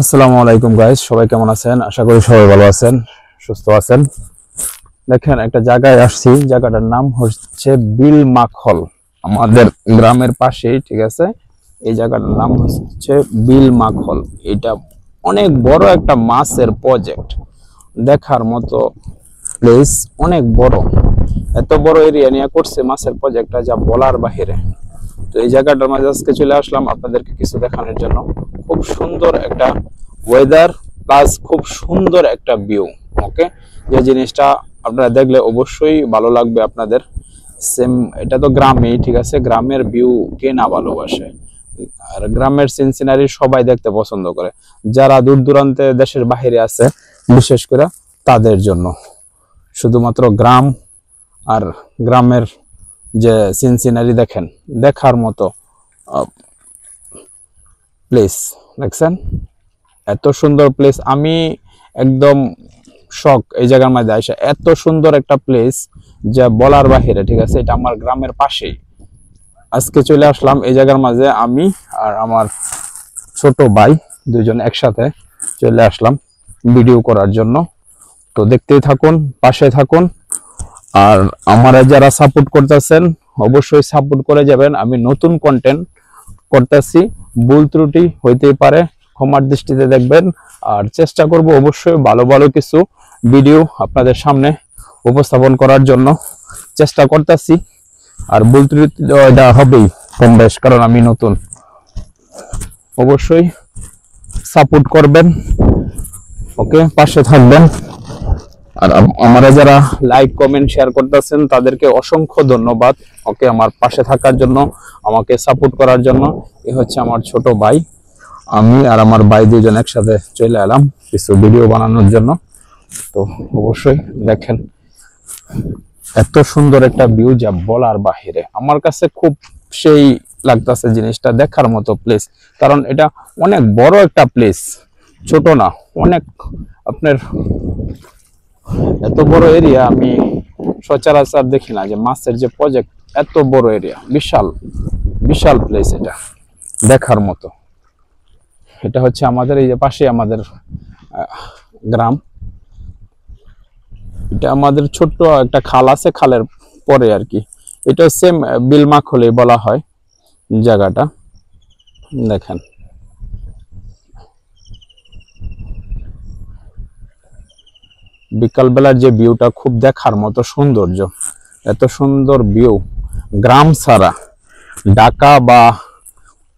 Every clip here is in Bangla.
আসসালামু আলাইকুম গাইস, সবাই কেমন আছেন? আশা করি সবাই ভালো আছেন, সুস্থ আছেন। দেখেন, একটা জায়গায় আসছি, জায়গাটার নাম হচ্ছে বিল মাখল, আমাদের গ্রামের পাশেই, ঠিক আছে। এই জায়গাটার নাম হচ্ছে বিল মাখল। এটা অনেক বড় একটা মাছের প্রজেক্ট, দেখার মতো প্লেস, অনেক বড়। এত বড় এরিয়া নিয়ে করছে মাছের প্রজেক্টটা, যা বলার বাহিরে। তো এই জায়গাটার মাঝে আজকে চলে আসলাম আপনাদেরকে কিছু দেখানোর জন্য। খুব সুন্দর একটা ওয়েদার প্লাস খুব সুন্দর একটা ভিউ। ওকে, যে জিনিসটা আপনারা দেখলে অবশ্যই ভালো লাগবে আপনাদের। সেম, এটা তো গ্রামেই, ঠিক আছে। গ্রামের ভিউ কে না ভালোবাসে? আর গ্রামের সিন সিনারি সবাই দেখতে পছন্দ করে, যারা দূর দূরান্তে দেশের বাহিরে আছে বিশেষ করে তাদের জন্য। শুধুমাত্র গ্রাম আর গ্রামের যে সিন সিনারি দেখেন, দেখার মতো প্লেস। দেখছেন এত সুন্দর প্লেস, আমি একদম শক এই জায়গার মধ্যে আসে। এত সুন্দর একটা প্লেস যা বলার বাহিরে, ঠিক আছে। এটা আমার গ্রামের পাশেই। আজকে চলে আসলাম এই জায়গার মাঝে, আমি আর আমার ছোট ভাই দুজন একসাথে চলে আসলাম ভিডিও করার জন্য। তো দেখতেই থাকুন, পাশে থাকুন। আর আমারা যারা সাপোর্ট করতেছেন অবশ্যই সাপোর্ট করে যাবেন। আমি নতুন কন্টেন্ট করতেছি, ভুল ত্রুটি হইতেই পারে, ক্ষমার দৃষ্টিতে দেখবেন। আর চেষ্টা করব অবশ্যই ভালো ভালো কিছু ভিডিও আপনাদের সামনে উপস্থাপন করার জন্য চেষ্টা করতেছি। আর ভুল ত্রুটি এটা হবেই কম বেশ, কারণ আমি নতুন। অবশ্যই সাপোর্ট করবেন, ওকে, পাশে থাকবেন। আর আমারা যারা লাইক কমেন্ট শেয়ার করতেছেন তাদেরকে অসংখ্য ধন্যবাদ, ওকে, আমার পাশে থাকার জন্য, আমাকে সাপোর্ট করার জন্য। এ হচ্ছে আমার ছোট ভাই, আমি আর আমার ভাই দুজন একসাথে চলে এলাম কিছু ভিডিও বানানোর জন্য। তো অবশ্যই দেখেন, এত সুন্দর একটা ভিউ যা বলার বাহিরে। আমার কাছে খুব সেই লাগতেছে জিনিসটা, দেখার মতো প্লেস। কারণ এটা অনেক বড় একটা প্লেস, ছোট না, অনেক। আপনার এত বড় এরিয়া আমি সচরাচর দেখি না, যে মাছের যে প্রজেক্ট, এত বড় এরিয়া, বিশাল বিশাল প্লেস, এটা দেখার মতো। এটা হচ্ছে আমাদের এই যে পাশে আমাদের গ্রাম। এটা আমাদের ছোট্ট একটা খাল আছে, খালের পরে আর কি। এটা সেম বিলমাখলে বলা হয় জায়গাটা। দেখেন, বিকালবেলার যে ভিউটা খুব দেখার মতো সৌন্দর্য। এত সুন্দর ভিউ গ্রাম ছাড়া ঢাকা বা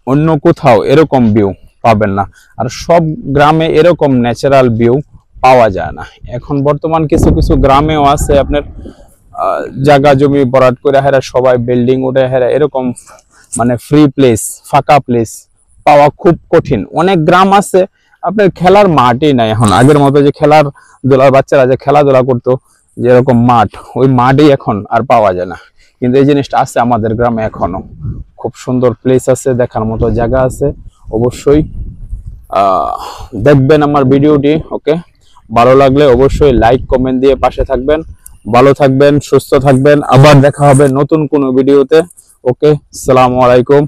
অন্য কোথাও এরকম ভিউ পাবেন না। আর সব গ্রামে এরকম ন্যাচারাল ভিউ পাওয়া যায় না। এখন বর্তমান কিছু কিছু গ্রামেও আছে আপনার জায়গা জমি ভরাট করে হেরা সবাই বিল্ডিং উঠে হেরা, এরকম মানে ফ্রি প্লেস, ফাঁকা প্লেস পাওয়া খুব কঠিন। অনেক গ্রাম আছে আপনার খেলার মাঠই নাই এখন। আগের মতো যে খেলার দোলার বাচ্চারা যে খেলাধুলা করতো, যেরকম মাঠ, ওই মাঠই এখন আর পাওয়া যায় না। কিন্তু এই জিনিসটা আছে আমাদের গ্রামে এখনো। খুব সুন্দর প্লেস আছে, দেখার মতো জায়গা আছে। অবশ্যই দেখবেন আমার ভিডিওটি, ওকে। ভালো লাগলে অবশ্যই লাইক কমেন্ট দিয়ে পাশে থাকবেন। ভালো থাকবেন, সুস্থ থাকবেন। আবার দেখা হবে নতুন কোনো ভিডিওতে, ওকে। আসসালামু আলাইকুম।